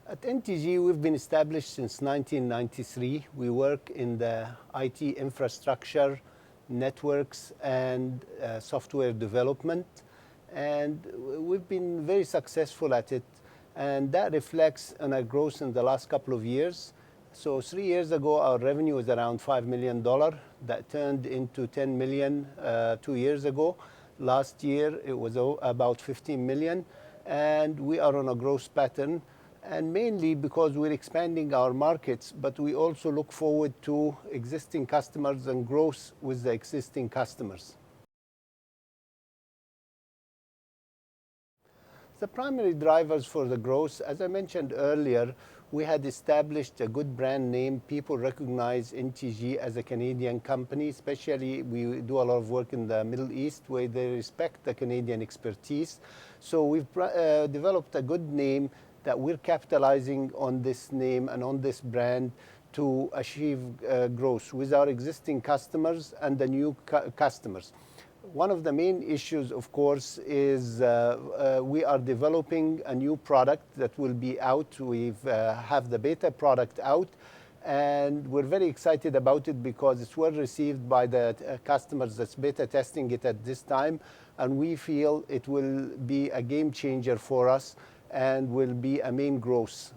At NTG, we've been established since 1993. We work in the IT infrastructure, networks, and software development. And we've been very successful at it. And that reflects on our growth in the last couple of years. So 3 years ago, our revenue was around $5 million. That turned into 10 million 2 years ago. Last year, it was about 15 million. And we are on a growth pattern. And mainly because we're expanding our markets, but we also look forward to existing customers and growth with the existing customers. The primary drivers for the growth, as I mentioned earlier, we had established a good brand name. People recognize NTG as a Canadian company, especially we do a lot of work in the Middle East where they respect the Canadian expertise. So we've developed a good name that we're capitalizing on this name and on this brand to achieve growth with our existing customers and the new customers. One of the main issues, of course, is we are developing a new product that will be out. We have the beta product out, and we're very excited about it because it's well received by the customers that's beta testing it at this time, and we feel it will be a game changer for us and will be a main growth.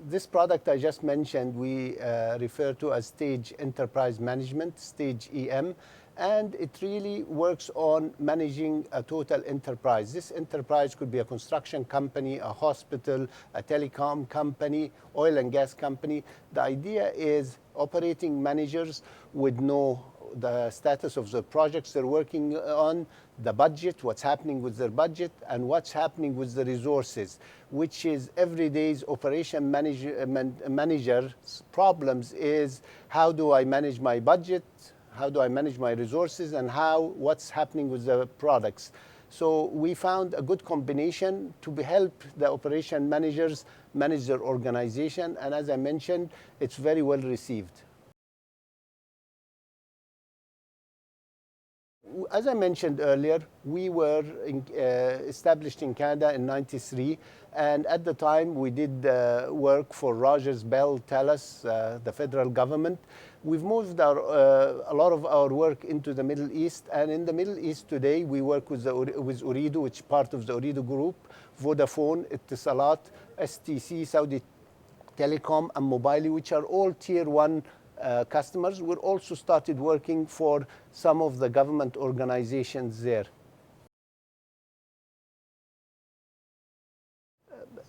This product I just mentioned, we refer to as Stage Enterprise Management, Stage EM, and it really works on managing a total enterprise. This enterprise could be a construction company, a hospital, a telecom company, oil and gas company. The idea is operating managers would know the status of the projects they're working on, the budget, what's happening with their budget, and what's happening with the resources, which is every day's operation manager's problems is how do I manage my budget, how do I manage my resources, and what's happening with the products. So we found a good combination to help the operation managers manage their organization, and as I mentioned, it's very well received. As I mentioned earlier, we were established in Canada in '93, and at the time we did work for Rogers, Bell, TELUS, the federal government. We've moved a lot of our work into the Middle East, and in the Middle East today we work with Ooredoo, which is part of the Ooredoo group, Vodafone, Etisalat, STC, Saudi Telecom, and Mobile, which are all tier 1 customers. We're also started working for some of the government organizations there.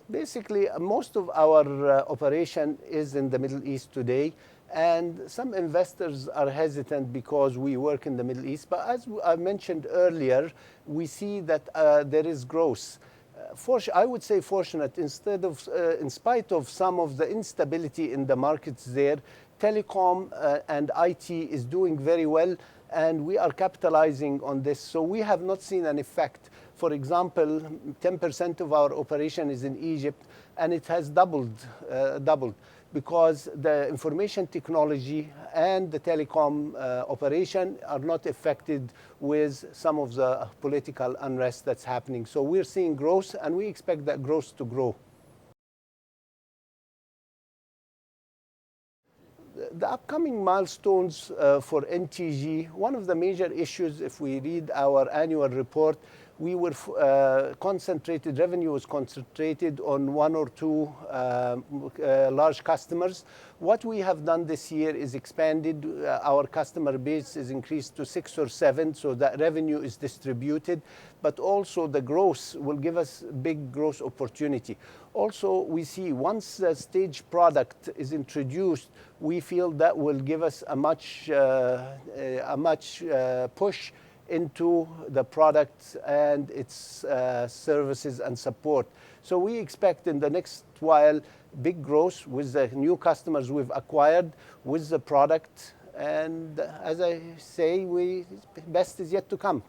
Basically, most of our operation is in the Middle East today, and some investors are hesitant because we work in the Middle East. But as I mentioned earlier, we see that there is growth. I would say fortunate, in spite of some of the instability in the markets there, telecom and IT is doing very well, and we are capitalizing on this. So we have not seen an effect. For example, 10% of our operation is in Egypt, and it has doubled because the information technology and the telecom operation are not affected with some of the political unrest that's happening. So we're seeing growth, and we expect that growth to grow. The upcoming milestones for NTG, one of the major issues, if we read our annual report, we were revenue was concentrated on 1 or 2 large customers. What we have done this year is expanded. Our customer base is increased to 6 or 7, so that revenue is distributed. But also the growth will give us big growth opportunity. Also, we see once the Stage product is introduced, we feel that will give us a much push into the product and its services and support. So we expect in the next while big growth with the new customers we've acquired with the product. And as I say, best is yet to come.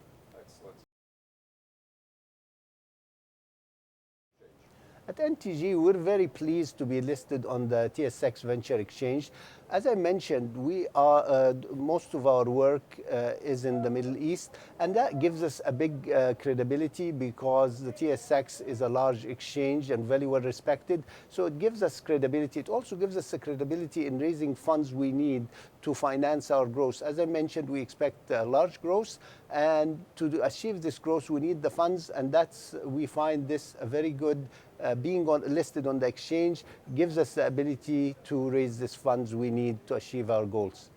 At NTG, we're very pleased to be listed on the TSX Venture Exchange. As I mentioned, we are most of our work is in the Middle East, and that gives us a big credibility because the TSX is a large exchange and very well respected. So it gives us credibility. It also gives us the credibility in raising funds we need to finance our growth. As I mentioned, we expect large growth, and to achieve this growth, we need the funds, and we find this a very good. Being listed on the exchange gives us the ability to raise these funds we need to achieve our goals.